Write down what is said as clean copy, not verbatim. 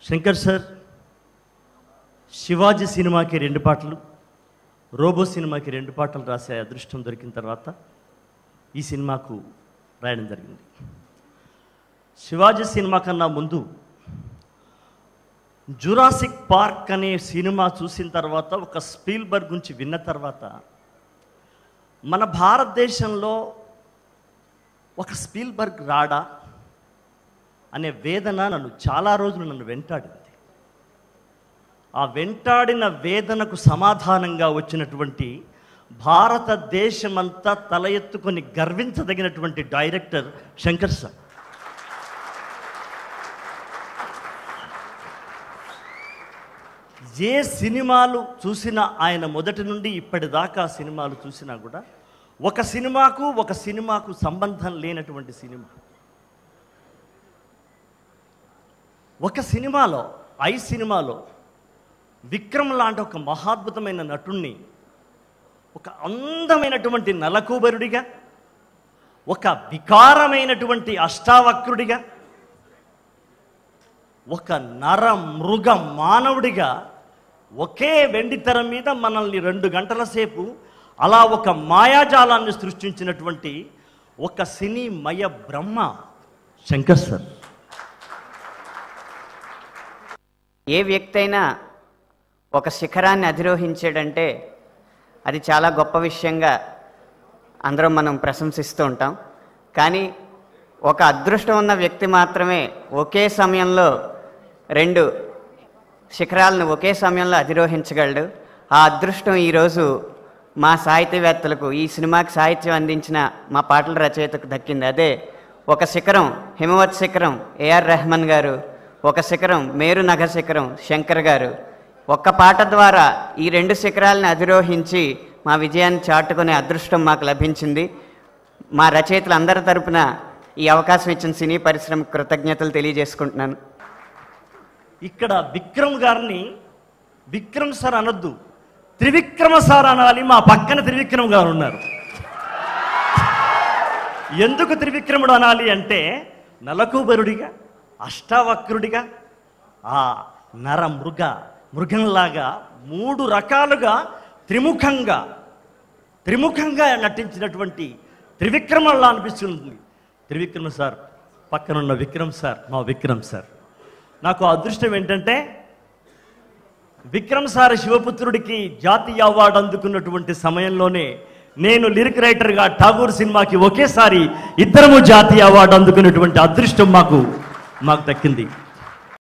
Shankar sir Shivaji సినిమాకి 2 పాటలు, robo సినిమాకి 2 పాటలు రాసే అదృష్టం దొరికిన తర్వాత ఈ సినిమాకు రాయడం జరిగింది. శివాజీ సినిమా కన్నా ముందు జురాసిక్ పార్క్ అనే సినిమా చూసిన తర్వాత, ఒక స్పీల్బర్గ్ గురించి విన్న తర్వాత, మన భారతదేశంలో ఒక స్పీల్బర్గ్ రాడా అనే వేదన చాలా రోజులు వెంటాడింది. ఆ వెంటాడిన వేదనకు సమాధానంగా వచ్చినటువంటి, భారతదేశమంతా తల ఎత్తుకొని గర్వించదగినటువంటి డైరెక్టర్ శంకర్ సార్. ఏ సినిమాలు చూసినా, ఆయన మొదటి నుండి ఇప్పటిదాకా సినిమాలు చూసినా కూడా ఒక సినిమాకు సంబంధం లేనటువంటి సినిమా. ఒక సినిమాలో, సినిమాలో విక్రమ్ లాంటి ఒక మహాద్భుతమైన నటుణ్ణి ఒక అందమైనటువంటి నలకూబరుడిగా, ఒక వికారమైనటువంటి అష్టావక్రుడిగా, ఒక నర మృగ మానవుడిగా ఒకే వెండితెర మీద మనల్ని 2 గంటల సేపు అలా ఒక మాయాజాలాన్ని సృష్టించినటువంటి ఒక సినీమయ బ్రహ్మ శంకర్ సార్. ఏ వ్యక్తి అయినా ఒక శిఖరాన్ని అధిరోహించాడంటే అది చాలా గొప్ప విషయంగా అందరం మనం ప్రశంసిస్తూ ఉంటాం. కానీ ఒక అదృష్టం ఉన్న వ్యక్తి మాత్రమే ఒకే సమయంలో 2 శిఖరాలను ఒకే సమయంలో అధిరోహించగలడు. ఆ అదృష్టం ఈరోజు మా సాహితీవేత్తలకు, ఈ సినిమాకి సాహిత్యం అందించిన మా పాటల రచయితకు దక్కింది. అదే ఒక శిఖరం హిమవత్ శిఖరం ఏఆర్ రెహమాన్ గారు, ఒక శిఖరం మేరు నగ శిఖరం శంకర్ గారు. ఒక్క పాట ద్వారా ఈ 2 శిఖరాలను అధిరోహించి మా విజయాన్ని చాటుకునే అదృష్టం మాకు లభించింది. మా రచయితలందరి తరపున ఈ అవకాశం ఇచ్చిన సినీ పరిశ్రమకు కృతజ్ఞతలు తెలియజేసుకుంటున్నాను. ఇక్కడ విక్రమ్ గారిని విక్రమ్ సార్ అనొద్దు, త్రివిక్రమ సార్ అనాలి. మా పక్కన త్రివిక్రమ్ గారు ఉన్నారు. ఎందుకు త్రివిక్రముడు అనాలి అంటే, నలకూబరుడిగా, అష్టావక్రుడిగా, ఆ నర మృగంలాగా 3 రకాలుగా త్రిముఖంగా నటించినటువంటి త్రివిక్రమలా అనిపిస్తుంది. త్రివిక్రమ సార్ పక్కనున్న విక్రమ్ సార్, మా విక్రమ్ సార్. నాకు అదృష్టం ఏంటంటే, విక్రమ్ సార్ శివపుత్రుడికి జాతీయ అవార్డు అందుకున్నటువంటి సమయంలోనే నేను లిరిక్ రైటర్గా ఠాగూర్ సినిమాకి ఒకేసారి 2 జాతీయ అవార్డు అందుకున్నటువంటి అదృష్టం మాకు దక్కింది.